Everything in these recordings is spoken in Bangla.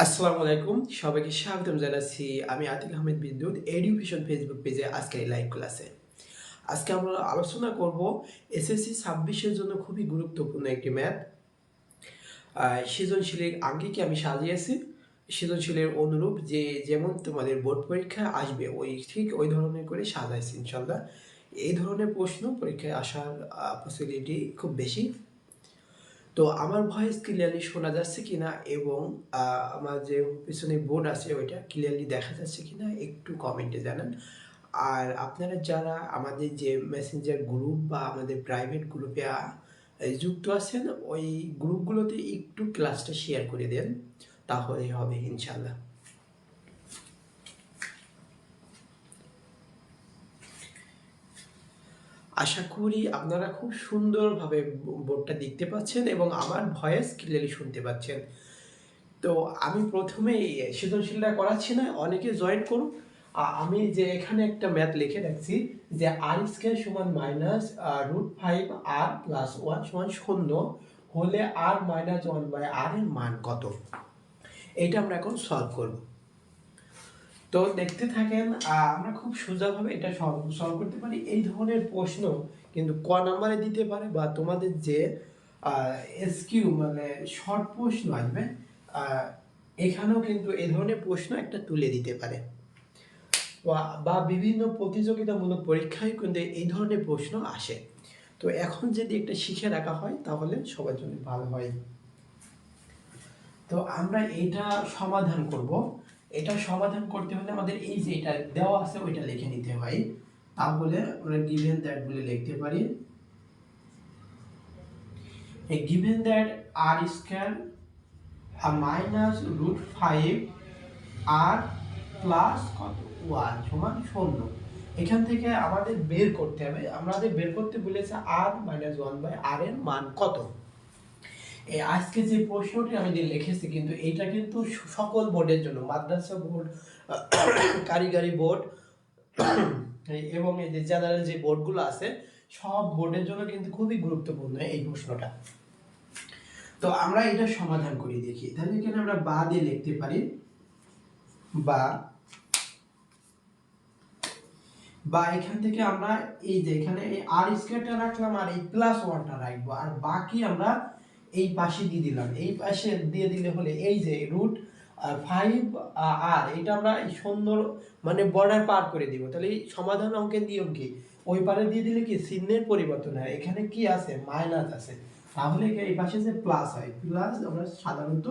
আসসালামু আলাইকুম, সবাইকে স্বাগতম জানাচ্ছি। আমি আতিক আহমেদ বিদ্যুৎ এডুকেশন ফেসবুক পেজে আজকের এই লাইভ ক্লাসে। আজকে আমরা আলোচনা করব এসএসসি 26-এর জন্য খুবই গুরুত্বপূর্ণ একটি ম্যাথ সৃজনশীলের আঙ্গিকে আমি সাজিয়েছি। সৃজনশীলের অনুরূপ যেমন তোমাদের বোর্ড পরীক্ষা আসবে ঠিক ওই ধরনের করে সাজাইছি ইনশাল্লাহ। এই ধরনের প্রশ্ন পরীক্ষায় আসার পসিবিলিটি খুব বেশি। তো আমার ভয়েস ক্লিয়ারলি শোনা যাচ্ছে কিনা এবং আমার যে পিছনে বোর্ড আছে ওইটা ক্লিয়ারলি দেখা যাচ্ছে কিনা একটু কমেন্টে জানান। আর আপনারা যারা আমাদের যে মেসেঞ্জার গ্রুপ বা আমাদের প্রাইভেট গ্রুপে যুক্ত আছেন, ওই গ্রুপগুলোতে একটু ক্লাসটা শেয়ার করে দেন, তাহলেই হবে ইনশাল্লাহ। আশা করি আপনারা খুব সুন্দরভাবে বোর্ডটা দেখতে পাচ্ছেন এবং আমার ভয়েস ক্লিয়ারলি শুনতে পাচ্ছেন। তো আমি প্রথমেই সৃজনশীলটা করাচ্ছি না, অনেকে জয়েন করুন। আমি যে এখানে একটা ম্যাথ লিখে রাখছি যে r² সমান মাইনাস √5 r প্লাস 1 সমান 0 হলে r মাইনাস 1/r এর মান কত, এইটা আমরা এখন সলভ করব। তো দেখতে থাকেন, আমরা খুব সোজাভাবে এটা সলভ করতে পারি। এই ধরনের প্রশ্ন কিন্তু ক নাম্বারে দিতে পারে বা তোমাদের যে এসকিউ মানে শর্ট প্রশ্ন আসবে এখানেও কিন্তু এই ধরনের প্রশ্ন একটা তুলে দিতে পারে, বা বিভিন্ন প্রতিযোগিতামূলক পরীক্ষায় কিন্তু এই ধরনের প্রশ্ন আসে। তো এখন যদি একটা শিখে রাখা হয় তাহলে সবার জন্য ভালো হয়। তো আমরা এটা সমাধান করব। এটা সমাধান করতে হলে আমাদের এই যে এটা দেওয়া আছে ওইটা লিখে নিতে হয়। তাহলে আমরা গিভেন দ্যাট বলে লিখতে পারি, given that r² minus √5 r plus কত 1 সমান 0। এখান থেকে আমাদের বের করতে হবে, আমাদের বের করতে বলেছে r মাইনাস 1/r এর মান কত। আজকে যে প্রশ্নটি আমি লিখেছি কিন্তু এইটা কিন্তু সকল বোর্ডের জন্য, মাদ্রাসা বোর্ড, কারিগরি বোর্ড এবং এই যে জেনারেল যে বোর্ডগুলো আছে সব বোর্ডের জন্য কিন্তু খুবই গুরুত্বপূর্ণ এই প্রশ্নটা। তো আমরা এটা সমাধান করি দেখি। তাহলে এখানে আমরা বা দিয়ে লিখতে পারি, বা এখান থেকে আমরা এই যে এখানে এই r² রাখলাম আর এই প্লাস 1টা রাখবো, আর বাকি আমরা এই পাশে দিয়ে দিলাম। এই পাশে দিয়ে দিলে হলে এই যে √5r এটা আমরা সুন্দর মানে বর্ডার পার করে দিব। তাহলে এই সমাধান অঙ্কের নিয়ম কি, ওই পারে দিয়ে দিলে কি চিহ্নের পরিবর্তন হয়, এখানে কি আছে মাইনাস আছে, তাহলে এই পাশে যে প্লাস হয়, প্লাস আমরা সাধারণত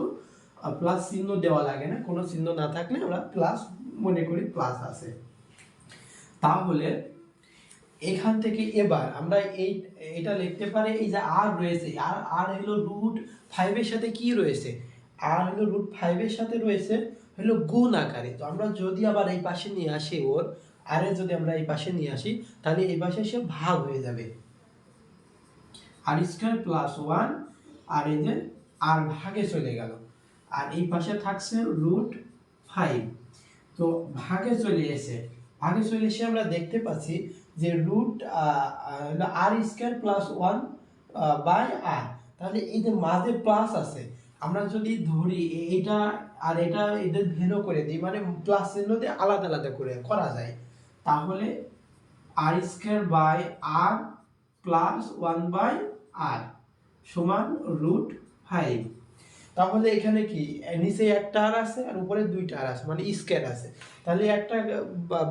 প্লাস চিহ্ন দেওয়া লাগে না, কোনো চিহ্ন না থাকলে আমরা প্লাস মনে করি প্লাস আছে। তাহলে এখান থেকে এবার আমরা এটা লিখতে পারি, এই যে r রয়েছে, আর হলো √5 এর সাথে কি রয়েছে, আর হলো √5 এর সাথে রয়েছে হলো গুণ আকারে। তো আমরা যদি আবার এই পাশে নিয়ে আসি, ওর আর এ যদি আমরা এই পাশে নিয়ে আসি তাহলে এই পাশে সে ভাগ হয়ে যাবে, r² প্লাস 1 আর এই যে আর ভাগে চলে গেল, আর এই পাশে থাকছে √5। তো ভাগে চলে এসে আমরা দেখতে পাচ্ছি যে r² প্লাস 1/r। তাহলে এই যে মাঝে প্লাস আছে, আমরা যদি ধরি এইটা আর এটা এদের ভিন্ন করে দিই, মানে প্লাস চিহ্ন দিয়ে আলাদা আলাদা করে করা যায়, তাহলে r² প্লাস 1/r সমান √5। তাহলে এখানে কি নিচে একটা আর আছে আর উপরে দুইটা আর আছে, মানে স্কয়ার আছে। তাহলে একটা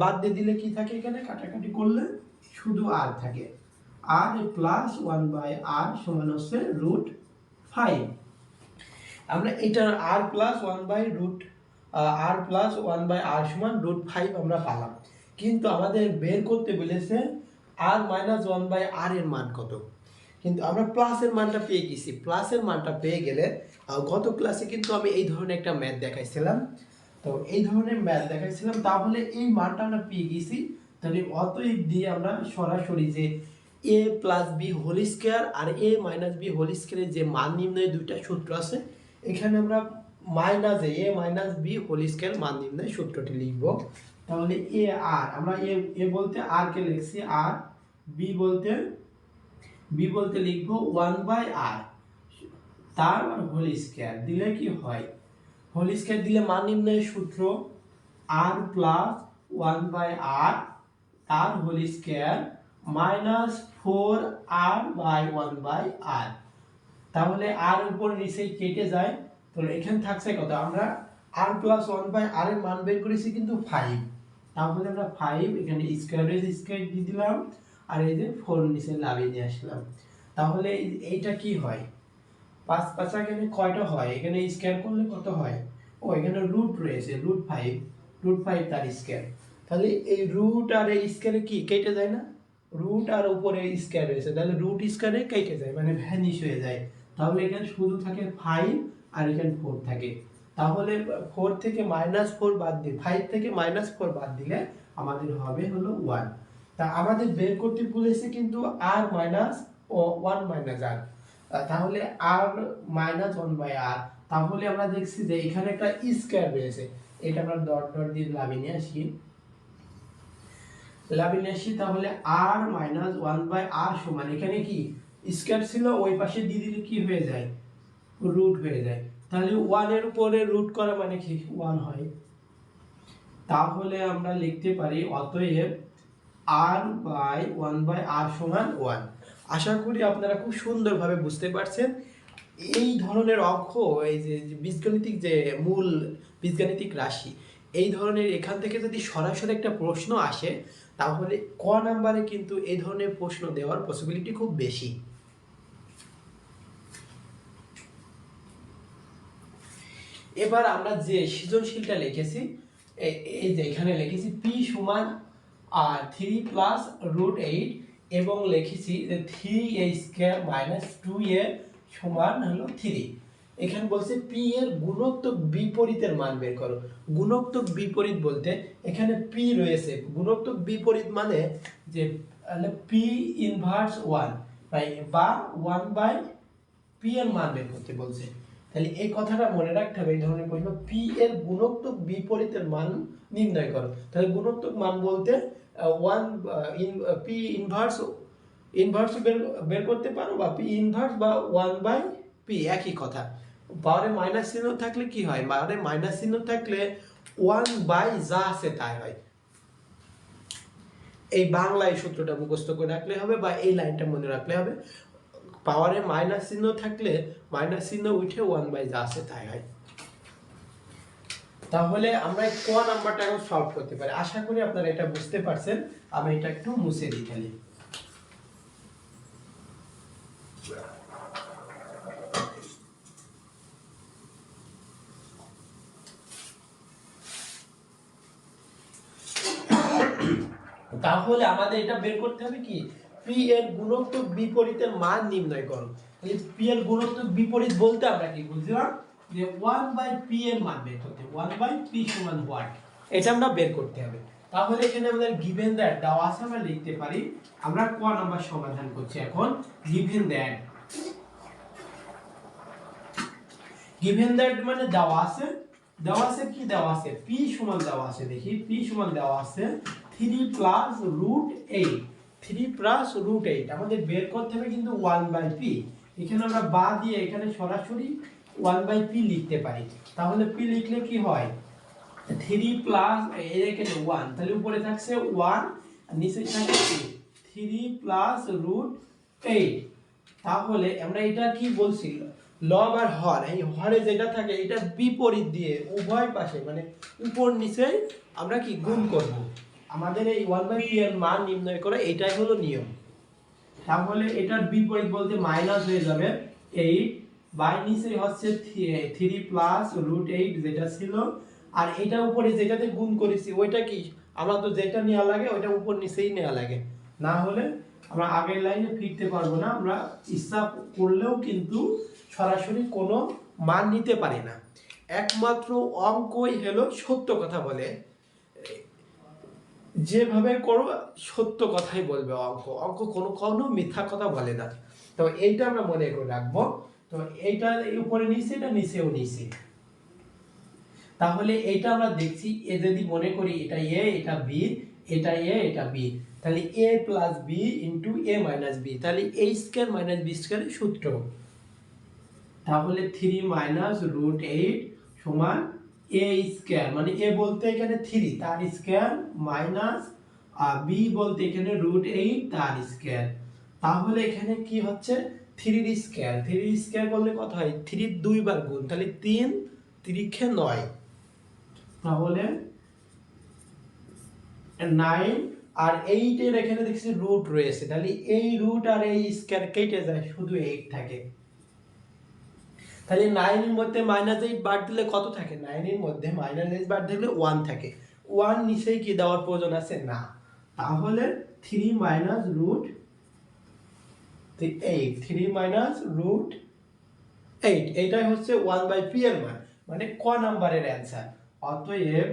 বাদ দিয়ে দিলে কি থাকে, এখানে কাটাকাটি করলে শুধু আর থাকে, আর প্লাস 1/r সমান হচ্ছে √5। আমরা এটা r প্লাস 1/r সমান √5 আমরা পেলাম, কিন্তু আমাদের বের করতে বলেছে r মাইনাস 1/r এর মান কত। কিন্তু আমরা প্লাসের মানটা পেয়ে গেছি, প্লাসের মানটা পেয়ে গেলে গত ক্লাসে কিন্তু আমি এই ধরনের একটা ম্যাথ দেখাইছিলাম। তো এই ধরনের ম্যাথ দেখাইছিলাম, তাহলে এই মানটা আমরা পেয়ে গেছি। তাহলে অতএব দিয়ে আমরা সরাসরি যে a plus B whole square আর a মাইনাস বি হোল স্কয়ারের যে মান নির্ণয়ের দুইটা সূত্র আছে, এখানে আমরা minus a minus B whole square মান নির্ণয়ের সূত্রটি লিখব। তাহলে a আর আমরা a বলতে r কে লিখছি r, b বলতে লিখবো 1/r তার হোল স্কয়ার দিলে কি হয়, হোল স্কয়ার দিলে মান নির্ণয়ের সূত্র r প্লাস 1/r তার হোল স্কয়ার মাইনাস 4r/1/r। তাহলে r উপর নিচে কেটে যায়, তাহলে এখানে থাকছে কত? আমরা r প্লাস 1/r এর মান বের করেছি কিন্তু 5, তাহলে আমরা 5 এখানে স্কয়ার দিয়ে দিলাম আর এই যে 4 নিচে নামিয়ে নিয়ে আসলাম। তাহলে এইটা কি হয়? 5 5 এখানে কয়টা হয়? এখানে স্কয়ার করলে কত হয়? ও এখানে রুট রয়েছে, √5 তার স্কয়ার। তাহলে এই রুট আর এই স্কয়ারে কি কেটে যায় না? রুট আর উপরে স্কয়ার রয়েছে, তাহলে রুট স্কয়ারে কেটে যায়, মানে ভ্যানিশ হয়ে যায়। তাহলে এখানে শুধু থাকে 5 আর এখানে 4 থাকে। তাহলে 4 থেকে -4 বাদ দিলে, 5 থেকে -4 বাদ দিলে আমাদের হবে হলো 1। তা আমাদের বের করতে বলেছে কিন্তু r মাইনাস 1 মাইনাস r, তাহলে r মাইনাস 1/r। তাহলে আমরা দেখছি যে এখানে একটা স্কয়ার রয়েছে, এটা আমরা ডট ডট দিয়ে লাভিয়ে আসি। তাহলে r মাইনাস 1/r সমান এখানে কি স্কয়ার ছিল, ওই পাশে দিয়ে দিলে কি হয়ে যায়? রুট হয়ে যায়। তাহলে 1 এর উপরে রুট করা মানে কি 1 হয়। তাহলে আমরা লিখতে পারি অতএব r/1/r সমান 1। আশা করি আপনারা খুব সুন্দরভাবে বুঝতে পারছেন। এই ধরনের অঙ্ক, এই যে বীজগণিতিক যে মূল বীজগাণিতিক রাশি, এই ধরনের এখান থেকে যদি সরাসরি একটা প্রশ্ন আসে তাহলে ক নাম্বারে কিন্তু এই ধরনের প্রশ্ন দেওয়ার পসিবিলিটি খুব বেশি। এবার আমরা যে সৃজনশীলটা লিখেছি, এই যে এখানে লিখেছি p সমান 3 প্লাস √8 এবং লিখেছি 3a² - 2a সমান হলো 3। এখানে বলছে p এর গুণোত্তক বিপরীতের মান বের করো। গুণোত্তক বিপরীত বলতে এখানে p রয়েছে, গুণোত্তক বিপরীত মানে যে p ইনভার্স 1 বা 1/p এর মান বের করতে বলছে। তাহলে এই কথাটা মনে রাখতে হবে, এই ধরনের প্রশ্ন p এর গুণোত্তক বিপরীতের মান নির্ণয় করো। তাহলে গুণোত্তক মান বলতে 1 p ইনভার্স বের করতে পারো, বা p ইনভার্স বা 1/p একই কথা। পাওয়ারে মাইনাস চিহ্ন থাকলে কি হয়? পাওয়ারে মাইনাস চিহ্ন থাকলে 1/ যা আছে তাই হয়। এই বাংলায় সূত্রটা মুখস্থ করে রাখলে হবে, বা এই লাইনটা মনে রাখলে হবে। পাওয়ারে মাইনাস চিহ্ন থাকলে মাইনাস চিহ্ন উঠে 1/, যা আছে তাই হয়। তাহলে আমরা ক নাম্বারটা এখন সলভ করতে পারি। আশা করি আপনারা এটা বুঝতে পারছেন। আমি এটা একটু মুছে দিই খালি। তাহলে আমাদের এটা বের করতে হবে কি, p এর গুণোত্তক বিপরীতের মান নির্ণয় করো। তাহলে p এর গুণোত্তক বিপরীত বলতে আমরা কি বুঝলাম? যে 1/p এর মান বের করতে হবে। 1/p সমান what, এটা আমরা বের করতে হবে। তাহলে এখানে আমাদের গিভেন দ্যাট দেওয়া আছে, আমরা লিখতে পারি। আমরা ক নাম্বার সমাধান করছি এখন। গিভেন দ্যাট মানে দেওয়া আছে কি দেওয়া আছে? p সমান দেওয়া আছে, দেখি p সমান দেওয়া আছে 3 প্লাস √8। 3 প্লাস √8 আমাদের বের করতে হবে কিন্তু 1/p। এখানে আমরা বা দিয়ে এখানে সরাসরি 1/p লিখতে পারি। তাহলে p লিখলে কি হয়? 3 প্লাস এখানে 1, তাহলে উপরে থাকছে 1 আর নিচে থাকছে 3 প্লাস √8। তাহলে আমরা এটা কি বলছি? লব আর হর, এই হরে যেটা থাকে এটা বিপরীত দিয়ে উভয় পাশে মানে উপর নিচে আমরা কি গুণ করব। আমাদের এই 1/p এর মান নির্ণয় করা এটাই হলো নিয়ম। তাহলে এটার বিপরীত বলতে মাইনাস হয়ে যাবে 8, বাই নিচে হচ্ছে 3 প্লাস √8 যেটা ছিল, আর এটা উপরে যেটাতে গুণ করেছি ওইটা কি, আমরা তো যেটা নেওয়া লাগে ওইটা উপর নিচেই নেওয়া লাগে, না হলে আমরা আগের লাইনে ফিরতে পারবো না। আমরা ইচ্ছা করলেও কিন্তু সরাসরি কোনো মান নিতে পারি না। একমাত্র অঙ্কই হলো সত্য কথা বলে, যেভাবে করো সত্য কথাই বলবে অঙ্ক কোনো মিথ্যা কথা বলে না। তো এইটা আমরা মনে করে রাখবো। তো এইটা উপরে নিচে, এটা নিচেও নিচে। তাহলে এইটা আমরা দেখছি, এ যদি মনে করি এটা a এটা b, এটা a এটা b, তাহলে a plus b into a minus b, তাহলে a স্কয়ার মাইনাস b স্কয়ারের সূত্র। তাহলে 3 মাইনাস √8 সমান এ স্কয়ার মানে এ বলতে এখানে 3 তার স্কয়ার মাইনাস বি বলতে এখানে √8 তার স্কয়ার। তাহলে এখানে কি হচ্ছে 3 স্কয়ার, 3 স্কয়ার করলে কত হয় 3 দুইবার গুণ, তাহলে 3 3 9, তাহলে 9 আর 8 এর এখানে দেখছি রুট রয়েছে, তাহলে এই রুট আর এই স্কয়ার কেটে যায়, শুধু 8 থাকে। তাহলে 9 এর মধ্যে -8 বাদ দিলে কত থাকে, 9 এর মধ্যে -8 বাদ দিলে 1 থাকে। 1 নিচেই কি দেওয়ার প্রয়োজন আছে না, তাহলে 3 মাইনাস রুট 8, 3 মাইনাস রুট 8, এটাই হচ্ছে 1/p এর মান, মানে ক নাম্বারের অ্যানসার। অতএব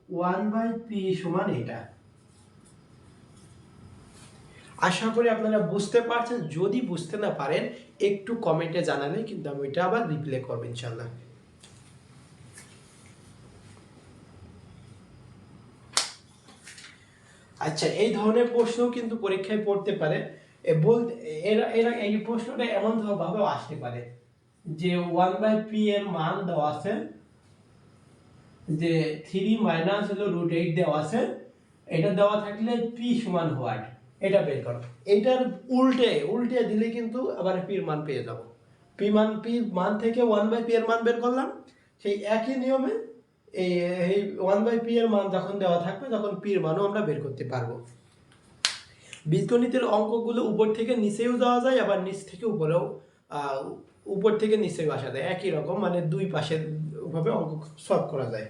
1/p সমান এটা। আশা করি আপনারা বুঝতে পারছেন, যদি বুঝতে না পারেন একটু কমেন্টে জানালে কিন্তু আমি এটা আবার রিপ্লে করব ইনশাআল্লাহ। আচ্ছা, এই ধরনের প্রশ্ন কিন্তু পরীক্ষায় পড়তে পারে। এরা এই প্রশ্নটা এমন ভাবে আসতে পারে যে 1/p এর মান দেওয়া আছে, যে 3 মাইনাস হলো √8 দেওয়া আছে, এটা দেওয়া থাকলে p সমান হোয়াট, এটা বের করো। এটার উল্টে দিলে কিন্তু আবার p এর মান পেয়ে যাব। p মান থেকে 1/p এর মান বের করলাম, সেই একই নিয়মে এই 1/p এর মান যখন দেওয়া থাকবে তখন p এর মানও আমরা বের করতে পারবো। বীজগণিতের অঙ্কগুলো উপর থেকে নিচেও যাওয়া যায়, আবার নিচ থেকে উপরেও, উপর থেকে নিচেও আসা যায়, একই রকম, মানে দুই পাশের ভাবে অঙ্ক সলভ করা যায়।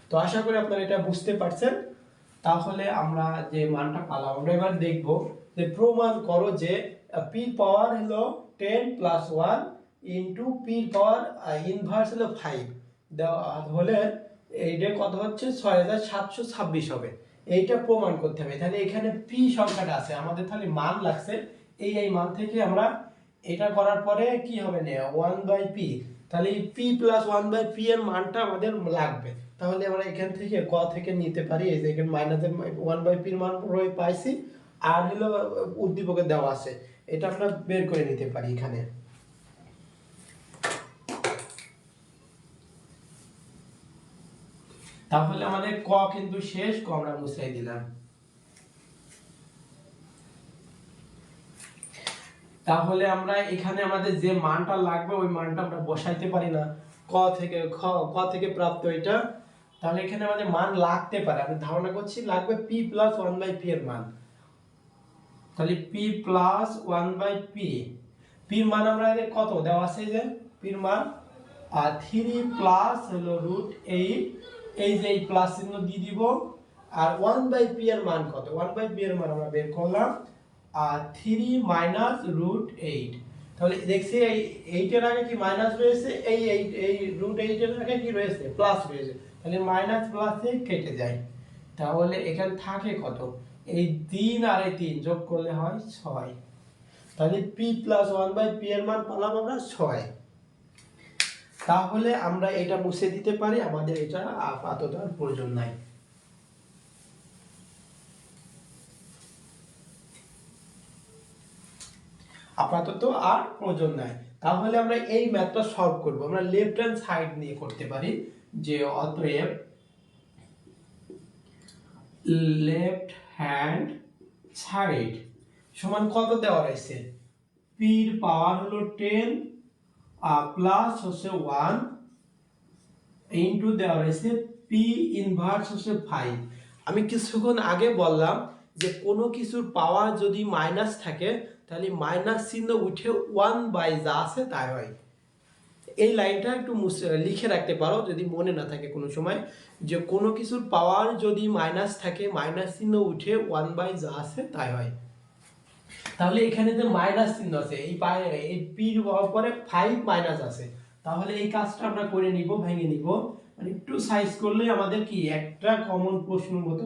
তো আশা করি আপনারা এটা বুঝতে পারছেন। তাহলে আমরা যে মানটা পালাম, আমরা এবার দেখব যে প্রমাণ করো যে p পাওয়ার হলো 10 প্লাস 1 ইনটু p পাওয়ার ইনভার্স হলো 5 দেওয়া হলে এইটা কত হচ্ছে 6726 হবে। এইটা প্রমাণ করতে হবে। তাহলে এখানে p সংখ্যাটা আছে আমাদের, তাহলে মান লাগছে এই মান থেকে আমরা এটা করার পরে কি হবে না 1/p, তাহলে p প্লাস 1/p এর মানটা আমাদের লাগবে। তাহলে আমরা এখান থেকে ক থেকে নিতে পারি, এই যে এখানে মাইনাসের 1/p এর মান পাইছি, আর হলো উদ্দীপকে দেওয়া আছে, এটা আমরা বের করে নিতে পারি এখানে। তাহলে আমাদের ক কিন্তু শেষ, ক আমরা মুছাই দিলাম। তাহলে আমরা এখানে আমাদের যে মানটা লাগবে ওই মানটা আমরা বসাইতে পারি না, ক থেকে প্রাপ্ত এটা। তাহলে এখানে আমাদের মান লাগতে পারে, আমি ধারণা করছি লাগবে p প্লাস 1/p এর মান। তাহলে p প্লাস 1/p, p এর মান আমরা কত দেওয়া আছে, যে p এর মান 3 প্লাস হলো √8, এই যে এই প্লাস চিহ্ন দিয়ে দিব, আর 1/p এর মান কত, 1/p এর মান আমরা বের করলাম 3 মাইনাস √8। তাহলে দেখছি এই 8 এর আগে কি মাইনাস রয়েছে, এই √8 এর আগে কি রয়েছে প্লাস রয়েছে, তাহলে মাইনাস প্লাসে কেটে যায়। তাহলে এখানে থাকে কত, এই 3 আর এই 3 যোগ করলে হয় 6। তাহলে p প্লাস 1/p এর মান পেলাম আমরা 6। তাহলে আমরা এটা মুছে দিতে পারি, আমাদের এটা আপাতত আর প্রয়োজন নাই। আপাতত আর প্রয়োজন নাই। তাহলে আমরা এই ম্যাথটা সলভ করব, আমরা লেফট হ্যান্ড সাইড নিয়ে করতে পারি, যে অতএব লেফট হ্যান্ড সাইড সমান কত দেওয়া রয়েছে, p এর পাওয়ার হলো 10 প্লাস হচ্ছে 1 ইনটু দেওয়া রয়েছে p ইনভার্স হচ্ছে 5। আমি কিছুক্ষণ আগে বললাম যে কোনো কিছুর পাওয়ার যদি মাইনাস থাকে তাহলে মাইনাস চিহ্ন উঠে 1 যা আছে তাই হয়। এই লাইনটা একটু লিখে রাখতে পারো যদি মনে না থাকে কোনো সময়, যে কোনো কিছুর পাওয়ার যদি মাইনাস থাকে মাইনাস চিহ্ন উঠে 1 যা আছে তাই হয়। তাহলে এখানে যে মাইনাস চিহ্ন আছে, এই p এর পরে 5 মাইনাস আছে, তাহলে এই কাজটা আমরা করে নিব, ভেঙে নিব, মানে একটু সাইজ করলে আমাদের কি একটা কমন প্রশ্ন মতো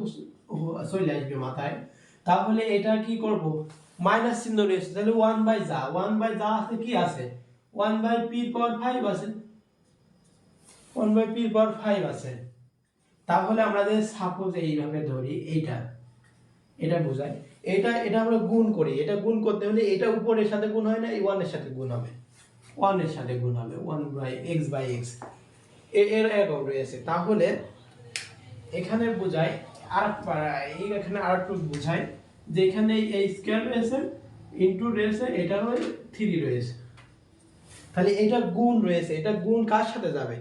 চলে আসবে মাথায়। তাহলে এটা কি করব, মাইনাস চিহ্ন রয়েছে, তাহলে 1 যা আছে কি আছে, 1/p এর পাওয়ার 5 আছে, 1/p এর পাওয়ার 5 আছে। তাহলে আমরা যে সাপোজ এইভাবে ধরি, এটা বোঝায়, এটা আমরা গুণ করি, এটা গুণ করতে হলে এটা উপরের সাথে গুণ হয় না, এই 1 এর সাথে গুণ হবে, 1 এর সাথে গুণ হবে 1/x এরকম রয়েছে। তাহলে এখানে বোঝায় আর এখানে আর একটু বোঝায় যে এখানে এই স্কয়ার রয়েছে ইনটু রয়েছে, এটা হয় 3 রয়েছে, তাহলে এটা গুণ রয়েছে, এটা গুণ কার সাথে যাবে,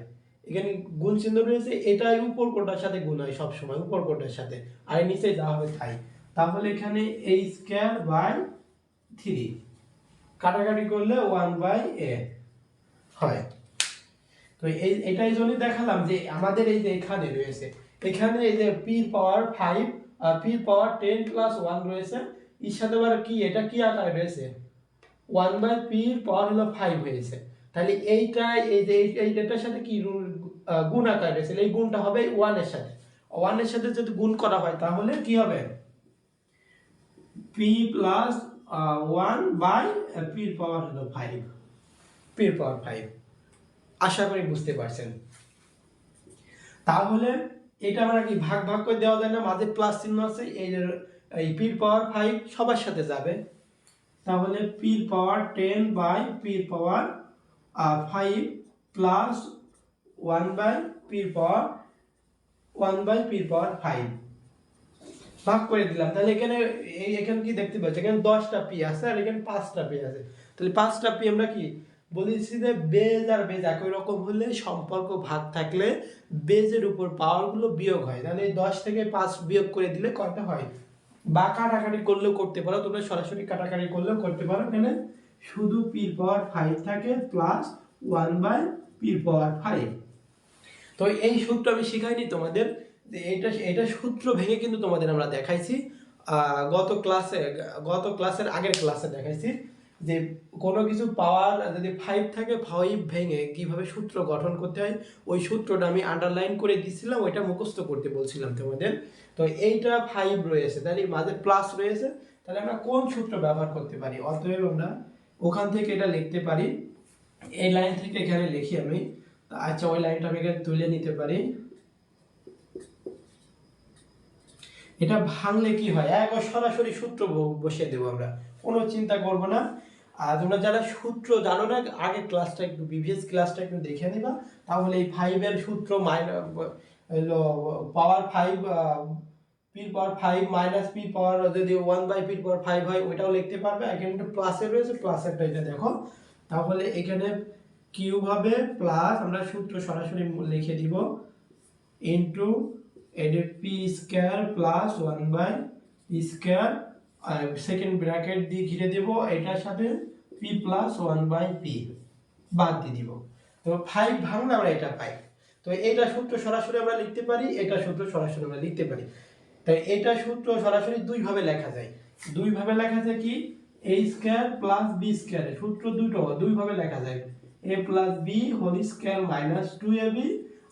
এখানে গুণ চিহ্ন রয়েছে, এটাই উপর কোণটার সাথে গুণ হয় সব সময়, উপর কোণটার সাথে, আর নিচে যা হবে তাই। তাহলে এখানে a স্কয়ার বাই 3 কাটাকাটি করলে 1/a হয়। তো এটাই জন্য দেখালাম যে আমাদের এই যে এখানে রয়েছে, এখানে এই যে p পাওয়ার 5 p পাওয়ার 10 প্লাস 1 রয়েছে, এর সাথে আবার কি এটা কি আকারে রয়েছে 1/p এর পাওয়ার হলো 5 হয়েছে, তাহলে এইটা এই যে এইটার সাথে কি গুণ আকারে রয়েছে, এই গুণটা হবে 1 এর সাথে, 1 এর সাথে যদি গুণ করা হয় তাহলে কি হবে p প্লাস 1 বাই p এর পাওয়ার হলো 5, p এর পাওয়ার 5। আশা করি বুঝতে পারছেন। তাহলে এটা আমরা কি ভাগ ভাগ করে দেওয়া যায় না, মাঝে প্লাস চিহ্ন আছে, এই p এর পাওয়ার 5 সবার সাথে যাবে, তাহলে p এর পাওয়ার 10 বাই p এর পাওয়ার 5 প্লাস 1 বাই p এর পাওয়ার 5 ভাগ করে দিলাম। তাহলে এখানে এখানে কি দেখতে পাচ্ছি, এখানে 10টা p আছে আর এখানে 5টা p আছে, তাহলে 5টা p আমরা কি বলেছি যে বেজ আর বেজ একই রকম হলে সম্পর্ক ভাগ থাকলে বেজের উপর পাওয়ার গুলো বিয়োগ হয়, তাহলে 10 থেকে 5 বিয়োগ করে দিলে কয়টা হয়, বা কাটাকাটি করলেও করতে পারো, তোমরা সরাসরি কাটাকাটি করলেও করতে পারো, এখানে শুধু p এর পাওয়ার 5 থাকে প্লাস 1 বাই p এর পাওয়ার 5। তো এই সূত্র আমি শিখাইনি তোমাদের, যে এটা সূত্র ভেঙে কিন্তু তোমাদের আমরা দেখাইছি গত ক্লাসের আগের ক্লাসে দেখাইছি যে কোনো কিছু পাওয়ার যদি 5 থাকে 5 ভেঙে কিভাবে সূত্র গঠন করতে হয়, ওই সূত্রটা আমি আন্ডারলাইন করে দিয়েছিলাম, ওইটা মুখস্থ করতে বলছিলাম তোমাদের। তো এইটা 5 রয়েছে, তাহলে মাঝে প্লাস রয়েছে, তাহলে আমরা কোন সূত্র ব্যবহার করতে পারি, অতএব আমরা ওখান থেকে এটা লিখতে পারি, এই লাইন থেকে এখানে লিখি আমি, আচ্ছা ওই লাইনটা আমি এখানে তুলে নিতে পারি। এটা ভাঙলে কি হয়, একবার সরাসরি সূত্র বসিয়ে দেবো আমরা, কোনো চিন্তা করব না। আর তোমরা যারা সূত্র জানো না, আগে ক্লাসটা একটু প্রিভিয়াস ক্লাসটা একটু দেখে নিবা, তাহলে এই 5 এর সূত্র হলো পাওয়ার 5 পি পাওয়ার 5 মাইনাস পি পাওয়ার যদি 1 বাই পি পাওয়ার 5 হয় ওইটাও লিখতে পারবে। এখানে একটা প্লাসের রয়েছে, প্লাসেরটা এটা দেখো, তাহলে এখানে কিউব হবে প্লাস আমরা সূত্র সরাসরি লিখে দিব ইনটু এডি p square plus 1 by p square, আর সেকেন্ড ব্র্যাকেট দিয়ে ঘিরে দেব, এটার সাথে p প্লাস 1 বাই পি বাদ দিয়ে দিব। তো 5 ভাঙলে আমরা এটা পাই, তো এইটা সূত্র সরাসরি আমরা লিখতে পারি, এটা সূত্র সরাসরি আমরা লিখতে পারি। তাই এটা সূত্র সরাসরি দুই ভাবে লেখা যায়, দুই ভাবে লেখা যায় কি a square plus b square, সূত্র দুই ভাবে লেখা যায়, a plus b whole square minus 2ab,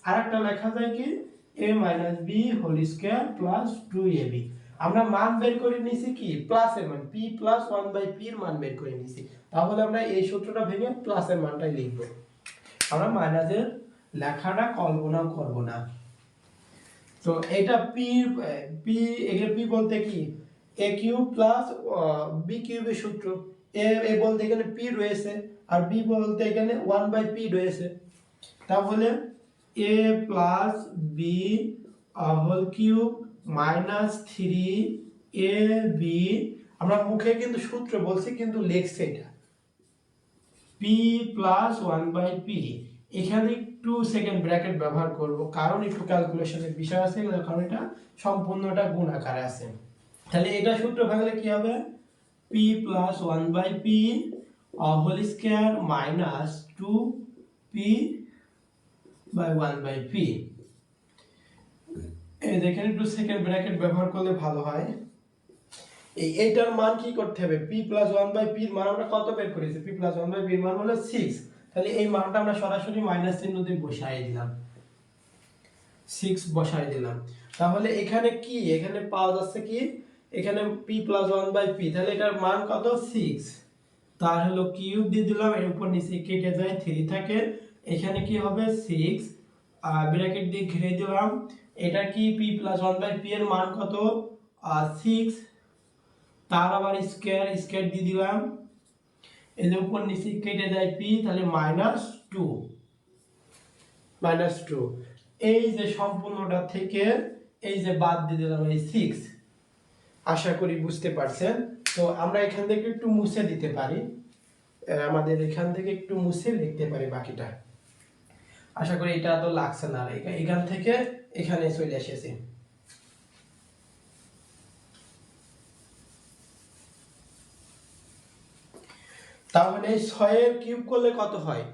আরেকটা লেখা যায় কি a minus b whole square plus 2ab। আমরা মান বের করে নিছি কি প্লাসের মান, p প্লাস 1 বাই p এর মান বের করে নিছি, তাহলে আমরা এই সূত্রটা ভেঙে প্লাসের মানটাই লিখব, আমরা মাইনাসের লেখাটা কল্পনা করব না। তো এটা p এখানে p বলতে কি a কিউব প্লাস b কিউবের সূত্র, a বলতে এখানে p রয়েছে আর b বলতে এখানে 1 বাই p রয়েছে, তাহলে a plus b whole cube minus 3ab, আমরা মুখে কিন্তু সূত্র বলছি কিন্তু লেখছে এটা p প্লাস 1 বাই p, এখানে একটু সেকেন্ড ব্র্যাকেট ব্যবহার করব কারণ একটু ক্যালকুলেশনের বিষয় আছে, কারণ এটা সম্পূর্ণটা গুণ আকারে আছে। তাহলে এটা সূত্র ভাঙলে কি হবে p plus 1 by p whole square minus 2p by 1 by p, এই দেখেন একটু সেকেন্ড ব্র্যাকেট ব্যবহার করলে ভালো হয়। এইটার মান কি করতে হবে, p প্লাস 1 বাই p এর মান আমরা কত বের করেছি, p প্লাস 1 বাই p এর মান হলো 6, তাহলে এই মানটা আমরা সরাসরি মাইনাস চিহ্ন দিয়ে বসাই দিলাম, 6 বসাই দিলাম। তাহলে এখানে কি এখানে পাওয়া যাচ্ছে কি এখানে p প্লাস 1 বাই p, তাহলে এটার মান কত 6, তার হলো কিউব দিয়ে দিলাম, এর উপর নিচে কেটে যায় 3 থাকে, এখানে কি হবে 6 ব্র্যাকেট দিয়ে ঘিরে দিলাম, এটা কি p প্লাস 1 বাই p এর মান কত 6, তার আবার স্কয়ার দিয়ে দিলাম, এর উপর নিচে কেটে যায় p, তাহলে মাইনাস 2, -2। এই যে সম্পূর্ণটা থেকে এই যে বাদ দিয়ে দিলাম এই 6। আশা করি বুঝতে পারছেন। তো আমরা এখান থেকে একটু মুছে দিতে পারি, আমাদের এখান থেকে একটু মুছে লিখতে পারি বাকিটা। আশা করি এটা তো লাগছে না, এখান থেকে এখানে চলে এসেছে। তাহলে 6 এর কিউব করলে কত হয়?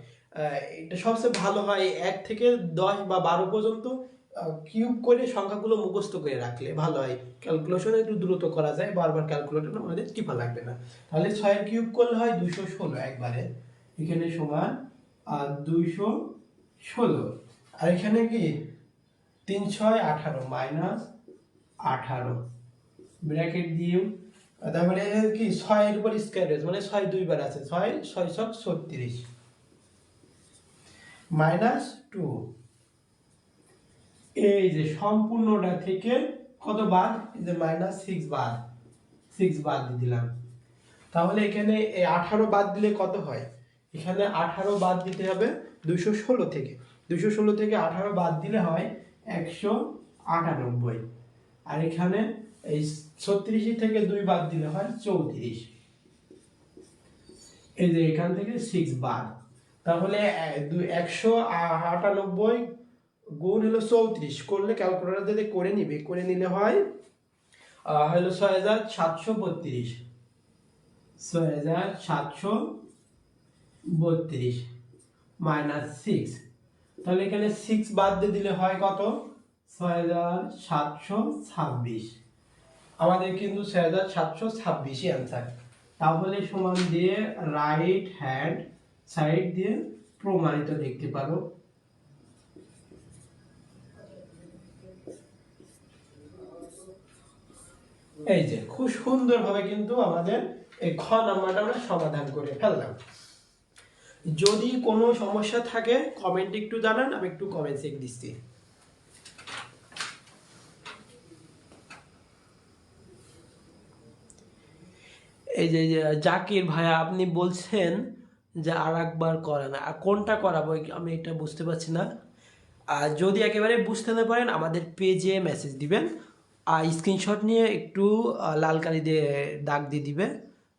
এটা সবচেয়ে ভালো হয় 1 থেকে 10 বা 12 পর্যন্ত কিউব করে সংখ্যাগুলো মুখস্থ করে রাখলে ভালো হয়। ক্যালকুলেশন একটু দ্রুত করা যায়, বারবার ক্যালকুলেটর আমাদের টিপা লাগবে না। তাহলে 6 এর কিউব করলে হয় 216 একবারে, এখানে সমান 216। আর এখানে কি 3 6 18 মাইনাস 18 ব্র্যাকেট দিয়ে, তারপরে কি 6 এর উপর স্কয়ার রয়েছে, মানে 6 দুইবার আছে, 6 6 ছক 36 মাইনাস 2। এই যে সম্পূর্ণটা থেকে কত বাদ, এই যে -6 বাদ, 6 বাদ দিয়ে দিলাম। তাহলে এখানে এই 18 বাদ দিলে কত হয়? এখানে 18 বাদ দিতে হবে 216 থেকে, 216 থেকে 18 বাদ দিলে হয় 198। আর এখানে এই 36 থেকে 2 বাদ দিলে হয় 34। এই যে এখান থেকে 6 বাদ, তাহলে 198 গুণ হলো 34 করলে ক্যালকুলেটর দিয়ে করে নিবে, করে নিলে হয় হলো 6732, 6732 মাইনাস 6। তাহলে এখানে 6 বাদ দিয়ে দিলে হয় কত? 6726। আমাদের কিন্তু 6726ই অ্যান্সার। তাহলে সমান দিয়ে রাইট হ্যান্ড সাইড দিয়ে প্রমাণিত দেখতে পারো। এই যে খুব সুন্দরভাবে কিন্তু আমাদের এই খ নাম্বারটা আমরা সমাধান করে ফেললাম। যদি কোনো সমস্যা থাকে কমেন্টে একটু জানান, আমি একটু কমেন্ট চেক দিচ্ছি। এই যে জাকির ভাইয়া আপনি বলছেন যে আর একবার করেন, আর কোনটা করাবো আমি এটা বুঝতে পারছি না। আর যদি একেবারে বুঝতে না পারেন আমাদের পেজে মেসেজ দিবেন, আর স্ক্রিনশট নিয়ে একটু লাল কালি দিয়ে দাগ দিয়ে দিবে,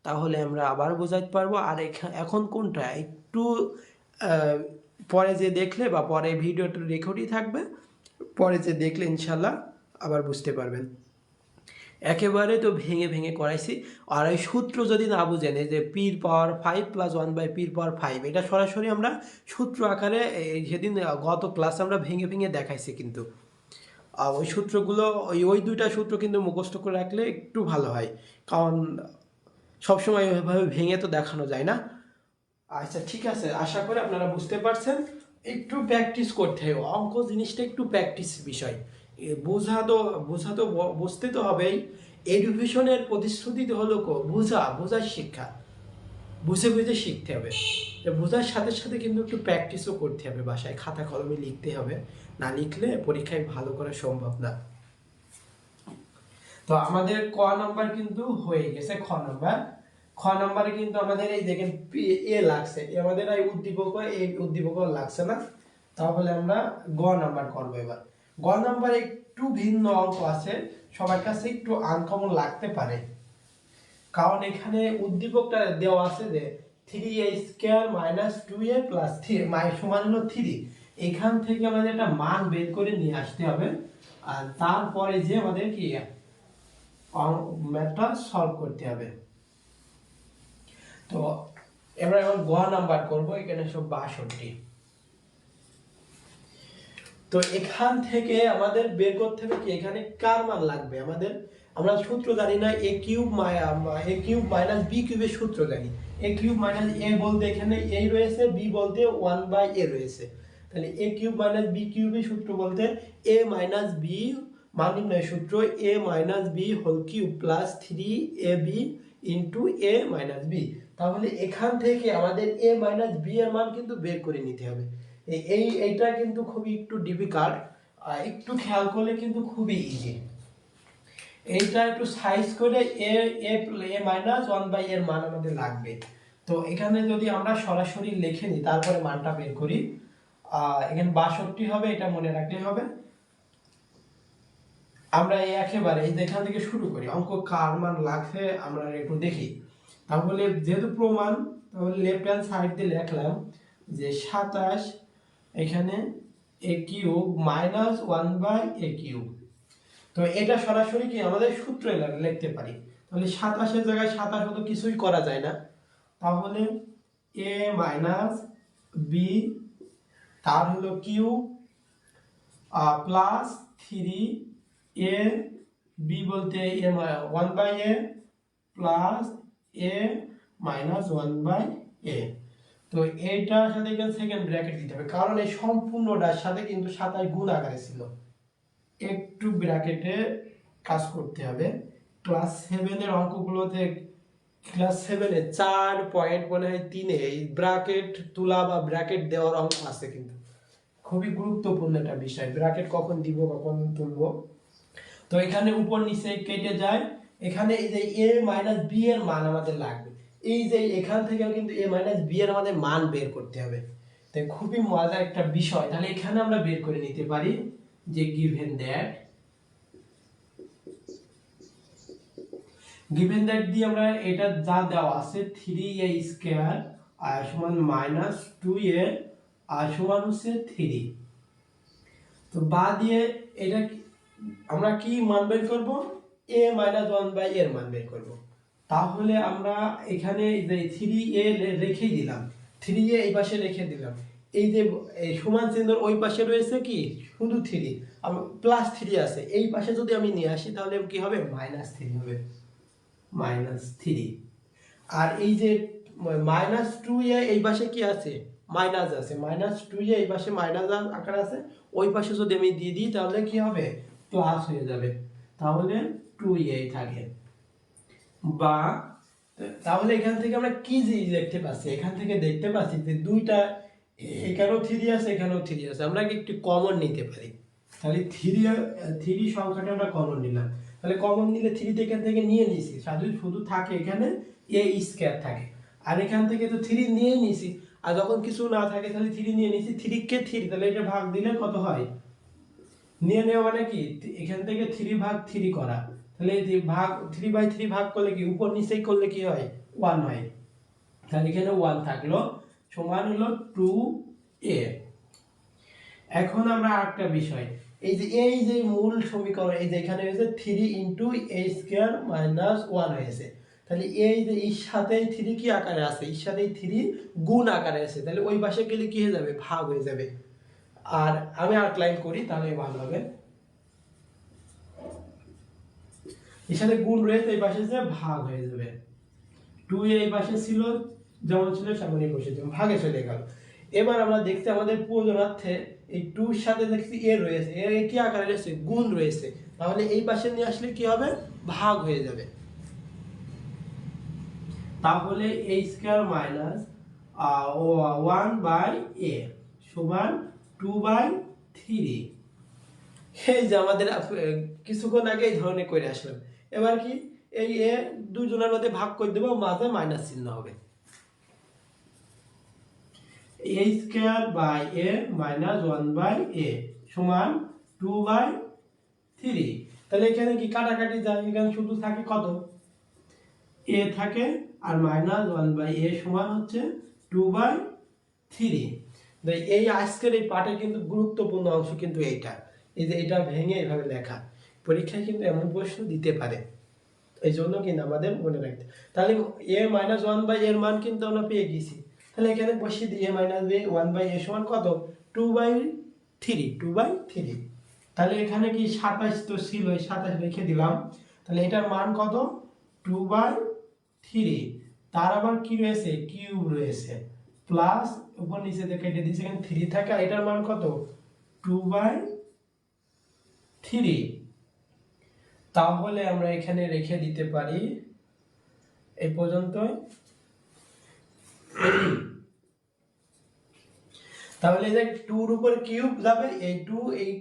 তাহলে আমরা আবার বোঝাতে পারবো। আর এখন কোনটা একটু পরে যে দেখলে বা পরে ভিডিওটা রেকর্ডই থাকবে, পরে যে দেখলে ইনশাল্লাহ আবার বুঝতে পারবেন। একেবারে তো ভেঙে ভেঙে করাইছি। আর এই সূত্র যদি না বুঝেন, এই যে পির পাওয়ার 5 + 1/p পাওয়ার 5, এটা সরাসরি আমরা সূত্র আকারে সেদিন গত ক্লাসে আমরা ভেঙে ভেঙে দেখাইছি। কিন্তু ওই সূত্রগুলো ওই দুইটা সূত্র কিন্তু মুখস্থ করে রাখলে একটু ভালো হয়, কারণ সবসময় ওইভাবে ভেঙে তো দেখানো যায় না। আচ্ছা ঠিক আছে, আশা করি আপনারা বুঝতে পারছেন। একটু প্র্যাকটিস করতে হবে, অঙ্ক জিনিসটা একটু প্র্যাকটিস বিষয়। বোঝা তো বুঝতে তো হবেই। এডুকেশনের প্রতিশ্রুতি হলো বোঝার শিক্ষা, বুঝে বুঝে শিখতে হবে। বোঝার সাথে সাথে কিন্তু একটু প্র্যাকটিসও করতে হবে, বাসায় খাতা কলমে লিখতে হবে, না লিখলে পরীক্ষায় ভালো করা সম্ভব না। তো আমাদের ক নাম্বার কিন্তু হয়ে গেছে। খ নাম্বারে কিন্তু আমাদের এই দেখেন এ লাগছে, আমাদের এই উদ্দীপক লাগছে না। তাহলে আমরা গ নাম্বার করবো। এবার গ নাম্বার একটু ভিন্ন অঙ্ক আছে, সবার কাছে একটু আনকমন লাগতে পারে, কারণ এখানে উদ্দীপকটা দেওয়া আছে যে 3a² - 2a + 3 সমান হলো 3। এখান থেকে আমাদের একটা মান বের করে নিয়ে আসতে হবে, আর তারপরে যে আমাদের কি ম্যাথটা সলভ করতে হবে। তো এবার গ নাম্বার করব, এখানে সব 62। তো এখান থেকে আমাদের বের করতে হবে কি এখানে কার মান লাগবে আমাদের। আমরা সূত্র জানি না, a³ - b³ এর সূত্র জানি। a³ - a বলতে এখানে a রয়েছে, b বলতে 1/a রয়েছে। তাহলে a³ - b³ এর সূত্র বলতে a - b মান নির্ণয়ের সূত্র a - b whole cube plus 3ab into a - b। তাহলে এখান থেকে আমাদের a - b এর মান কিন্তু বের করে নিতে হবে। এইটা কিন্তু খুবই একটু ডিফিকাল্ট, একটু খেয়াল করলে কিন্তু খুবই ইজি। এইটা একটু সাইজ করে a - 1/a এর মান আমাদের লাগবে। তো এখানে যদি আমরা সরাসরি লিখে নিই, তারপরে মানটা বের করি, এখানে 62 হবে, এটা মনে রাখলেই হবে। আমরা একেবারে এই এখান থেকে শুরু করি, অঙ্ক কার মান লাগছে আমরা একটু দেখি। তাহলে যেহেতু প্রমাণ, তাহলে লেফট হ্যান্ড সাইড দিয়ে লিখলাম যে 27 এখানে a cube minus 1/a cube. তো এটা সরাসরি কি আমাদের সূত্রে লিখতে পারি। তাহলে 27 এর জায়গায় 27 তো কিছুই করা যায় না, তাহলে a মাইনাস b তার হলো কিউব প্লাস 3a b বলতে a 1/a plus a minus 1/a। তো এইটার সাথে এখানে সেকেন্ড ব্র্যাকেট দিতে হবে, কারণ এই সম্পূর্ণটার সাথে কিন্তু 27 গুণ আকারে ছিল। একটু ব্র্যাকেটে কাজ করতে হবে। ক্লাস 7 এর অঙ্কগুলোতে, ক্লাস 7 এ 4 পয়েন্ট মনে হয় 3 এ এই ব্র্যাকেট তোলা বা ব্র্যাকেট দেওয়ার অঙ্ক আছে, কিন্তু খুবই গুরুত্বপূর্ণ একটা বিষয়, ব্র্যাকেট কখন দিব কখন তুলবো। তো এখানে উপর নিচে কেটে যায়, এখানে এই যে a মাইনাস b এর মান আমাদের লাগবে। এই যে এখান থেকেও কিন্তু a মাইনাস b এর আমাদের মান বের করতে হবে। তাই খুবই মজার একটা বিষয়। তাহলে এখানে আমরা বের করে নিতে পারি যে given that দিয়ে আমরা এটা যা দেওয়া আছে 3a স্কয়ার আর সমান মাইনাস 2a আর সমান হচ্ছে 3। তো বা দিয়ে এটা আমরা কি মান বের করব, a মাইনাস 1/a এর মান বের করব। তাহলে আমরা এখানে যে 3a রেখে দিলাম, 3a এই পাশে রেখে দিলাম, এই যে এই সমান চিহ্নের ওই পাশে রয়েছে কি শুধু 3, প্লাস 3 আছে, এই পাশে যদি আমি নিয়ে আসি তাহলে কি হবে মাইনাস 3 হবে, মাইনাস 3। আর এই যে মাইনাস 2a এই পাশে কি আছে মাইনাস আছে, মাইনাস 2a এই পাশে মাইনাস আকার আছে, ওই পাশে যদি আমি দিয়ে দিই তাহলে কি হবে প্লাস হয়ে যাবে, তাহলে 2a থাকে। বা তাহলে এখান থেকে আমরা কি জিনিস দেখতে পাচ্ছি, এখান থেকে দেখতে পাচ্ছি যে দুইটা এখানেও 3 আছে এখানেও 3 আছে, আমরা কি একটু কমন নিতে পারি। তাহলে 3 সংখ্যাটা আমরা কমন নিলাম, তাহলে কমন নিলে 3 এখান থেকে নিয়ে নিছি, শুধু থাকে এখানে a স্কয়ার থাকে। আর এখান থেকে তো 3 নিয়েই নিছি, আর যখন কিছু না থাকে তাহলে 3 নিয়ে নিছি, 3 কে 3, তাহলে এটা ভাগ দিলে কত হয়, নিয়ে নেওয়া মানে কি এখান থেকে 3 ভাগ 3 করা, তাহলে এই ভাগ 3/3 ভাগ করলে কি উপর নিচে করলে কি হয় 1 হয়, তাহলে এখানে 1 থাকলো, সমান হলো 2a। এখন আমরা আরেকটা বিষয়, এই যে মূল সমীকরণ এই যে এখানে হয়েছে 3 a স্কয়ার মাইনাস 1 হয়েছে, তাহলে এই যে এর সাথে 3 কি আকারে আছে, এর সাথে 3 গুণ আকারে আছে, তাহলে ওই পাশে গেলে কি হয়ে যাবে ভাগ হয়ে যাবে। আর আমি আউটলাইন করি তাহলে ভালো হবে, এর সাথে গুণ রয়েছে এই পাশে যে ভাগ হয়ে যাবে, 2a এই পাশে ছিল যেমন ছিল সেমনই বসে যাবে, ভাগে চলে গেল। এবার আমরা দেখতে আমাদের প্রয়োজনার্থে এই 2 এর সাথে দেখছি a রয়েছে, এর কি আকারে রয়েছে গুণ রয়েছে, তাহলে এই পাশে নিয়ে আসলে কি হবে ভাগ হয়ে যাবে। তাহলে a স্কয়ার মাইনাস 1/a সমান 2/3। এই যে আমাদের কিছুক্ষণ আগে এই ধরনের করে আসলাম, এবার কি এই a দুজনের মধ্যে ভাগ করে দেব, মাঝে মাইনাস চিহ্ন হবে, a square by a minus 1/a সমান 2/3। তাহলে এখানে কি কাটাকাটি যায়, এখানে শুধু থাকে কত a থাকে আর মাইনাস 1/a সমান হচ্ছে 2/3। এই আজকের এই পাঠে কিন্তু গুরুত্বপূর্ণ অংশ কিন্তু এইটা, এই যে এটা ভেঙে এইভাবে লেখা, পরীক্ষায় কিন্তু এমন প্রশ্ন দিতে পারে, এই জন্য কিন্তু আমাদের মনে রাখতে। তাহলে a মাইনাস 1/a এর মান কিন্তু আমরা পেয়ে গেছি, তাহলে এখানে বসিয়ে দিই a মাইনাস 1/a সমান কত 2/3। তাহলে এখানে কি 27 তো ছিল, 27 লিখে দিলাম, তাহলে এটার মান কত 2/3, তার আবার কি রয়েছে কিউব রয়েছে, প্লাস উপর নিচে কেটে দিয়েছে, এখানে 3 থাকে, আর এটার মান কত 2/3। তাহলে আমরা এখানে রেখে দিতে পারি এই পর্যন্ত। তাহলে যে 2 এর উপরে কিউব যাবে, এই 2 এই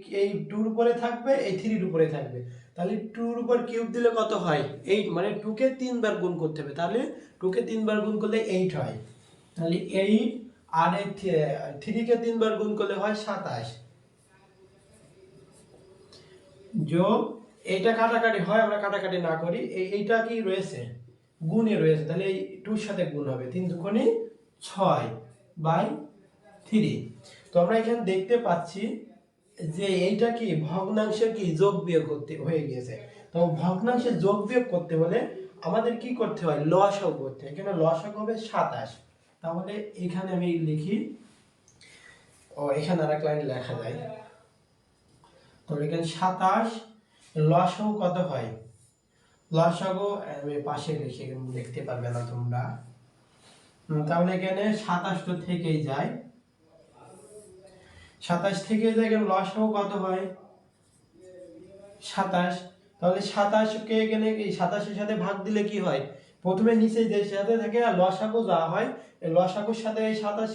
2 এর উপরে থাকবে, এই 3 এর উপরে থাকবে, তাহলে 2 এর উপর কিউব দিলে কত হয় 8, মানে 2 কে 3 বার গুণ করতে হবে, তাহলে 2 কে 3 বার গুণ করলে 8 হয়, তাহলে 8 আর এই 3 কে 3 বার গুণ করলে হয় 27, যোগ এইটা কাটাকাটি হয়, আমরা কাটাকাটি না করি, এইটা কি রয়েছে, গুণে রয়েছে, তাহলে এই 2 সাথে গুণ হবে, 3 দুগুণে 6/3। তো আমরা এখানে দেখতে পাচ্ছি যে এইটা কি ভগ্নাংশে কি যোগ বিয়োগ করতে হয়ে গিয়েছে। তো ভগ্নাংশে যোগ বিয়োগ করতে হলে আমাদের কি করতে হয়, লসাগু করতে হয়। এখানে লসাগু হবে 27, তাহলে এখানে আমি লিখি, এখানে আর এক লাইন লেখা যায়, তো এখানে 27 লসাগু কত হয়, লসাগু আমি পাশে লিখে, দেখতে পারবে না তোমরা, তাহলে এখানে 27 তো থেকেই যায়, 27 থেকে যায়, এখানে লসাগু কত হয় 27, তাহলে 27 কে এখানে 27 এর সাথে ভাগ দিলে কি হয়, প্রথমে নিচে যে সাথে থাকে আর লসাগু যা হয়, এই লসাগুর সাথে এই 27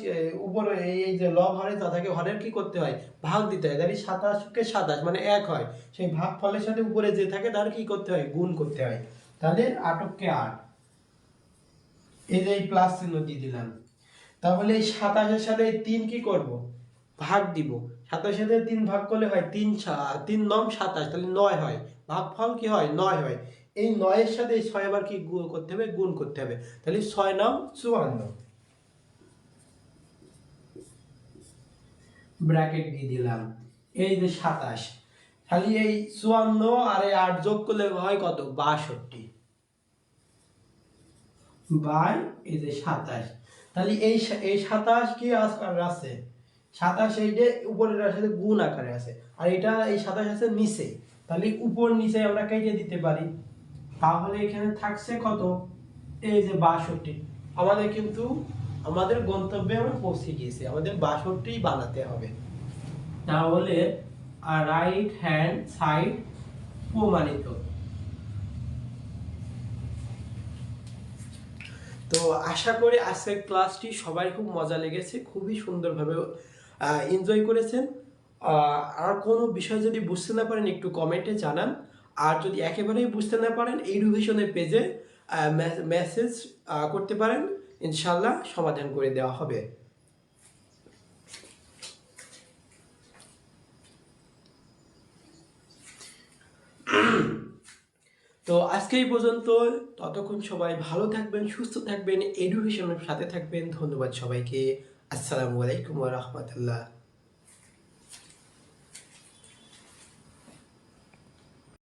উপরে এই যে লব হরে যা থাকে হরের কি করতে হয়, ভাগ দিতে হয়, তাহলে 27 কে 27 মানে 1 হয়, সেই ভাগ ফলের সাথে উপরে যে থাকে তার কি করতে হয়, গুণ করতে হয়, তাহলে 8 কে 8, এই যে প্লাস চিহ্ন দিয়ে দিলাম। তাহলে এই 27 এর সাথে 3 কি করব, ভাগ দিব, 27 এর সাথে 3 ভাগ করলে হয় 3 3 9 27, তাহলে 9 হয়, ভাগফল কি হয় 9 হয়, এই 9 এর সাথে 6 বার কি গুণ করতে হবে, গুণ করতে হবে, তাহলে 6 9 54, ব্র্যাকেট দিয়ে দিলাম, এই যে 27, খালি এই 54 আর এই 8 যোগ করলে হয় কত, 62 বাই এই যে 27, তাহলে এই 27 কি আছে 27, এইটা উপরের সাথে গুণ আকারে আছে, আর এটা এই 27 আছে নিচে, তাহলে উপর নিচে আমরা কেটে দিতে পারি, তাহলে এখানে থাকছে কত, এই যে 62, আমাদের কিন্তু আমাদের গন্তব্যে আমরা পৌঁছে গিয়েছি, আমাদের 62 বানাতে হবে, তাহলে রাইট হ্যান্ড সাইড প্রমাণিত। তো আশা করি আজকের ক্লাসটি সবাই খুব মজা লেগেছে, খুবই সুন্দরভাবে এনজয় করেছেন। আর কোনো বিষয় যদি বুঝতে না পারেন একটু কমেন্টে জানান, আর যদি একেবারেই বুঝতে না পারেন এই রিভিশনের পেজে মেসেজ করতে পারেন, ইনশাল্লাহ সমাধান করে দেওয়া হবে। তো আজকে এই পর্যন্ত, ততক্ষণ সবাই ভালো থাকবেন, সুস্থ থাকবেন, এডুকেশনের সাথে থাকবেন। ধন্যবাদ সবাইকে। আসসালামু আলাইকুম ওয়া রাহমাতুল্লাহ।